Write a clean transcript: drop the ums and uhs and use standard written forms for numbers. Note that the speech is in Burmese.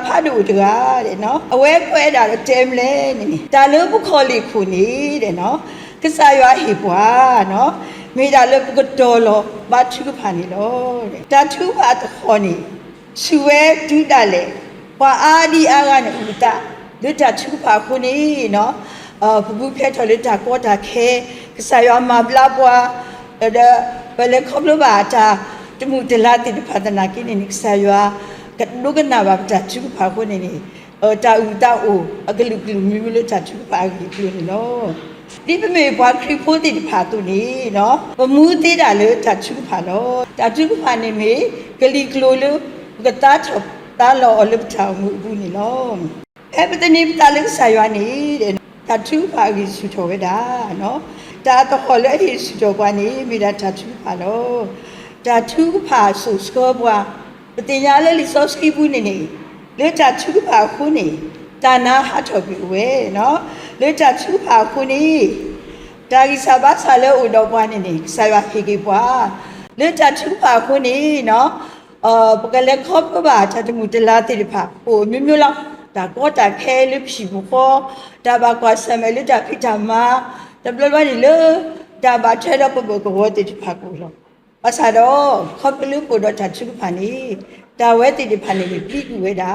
ဖတ်လို့တကားတဲ့နော်အဝဲခွဲတာတော့တဲမလဲနေဒါလို့ဘုခေါ်လိခုနေတဲ့နော်ကစားရွာဟိပွားနော်မိဒါလို့ကတော်လောဘာချူဖာနေလို့တဲ့တထူပါတခေါ်နေရှူဝဲဒူးတာလေပွာအာဒီအာကနေဥတာလွတ်တာချူဖာခုနေနော်ဘူးဖက်ထော်လွတ်တာကောတာခဲကစားရွာမှာဘလာပွားတဲ့ဘယ်လေခေါပလိုပါတာတမှုတလာတိဖာတနာကိနေကစားရွာကဒုကနာဘာတာချူဖာခုနေတာဥတာအိုအကလူကလူမျိုးလို့တာချူဖာကြီးပြနေနော်ဒီပမေဘွားခရီဖိုးတိဖာတူနေနော်ဘမူးသေးတာလို့တာချူဖာနော်တာချူဖာနေမေကလီကလိုလို့ကတာချပ်တာလောအလပ်ချောင်းဘူးနေနော်အဲ့ပတနေတာလို့ဆာရွာနေတဲ့တာချူဖာကြီးဆူထော်ဝဲတာနော်တာတော့လည်းဒီဆူထော်ကွာနေမိတာတာချူဖာနော်တာချူဖာဆူစကောဘွားပတင်ရလေလီဆော့စကီဘူးနေနေလေတာချူဖာခုနေတာနာဟာထော်ပြီဝဲနော်လေတာချူဖာခုနေတာဂီဆာဘာဆာလေဥတော်ဘွားနေနေဆာရွာခေကေဘွားလေတာချူဖာခုနေနော်ပကလေခေါပဘာတာတမှုတလာတိဖာဟိုမျိုးမျိုးလောက်ဒါကောတာခဲလိဖြီဘခေါ်ဒါဘာကွာဆမဲလေတာဖိတာမာတဘလဝနီလေဒါဘာထဲတော့ပပကောတိဖာကိုလောအစားတော့ခေါပလူကိုတော့တာချူဖာနေတာဝဲတိဖာနေပြီကူဝဲတာ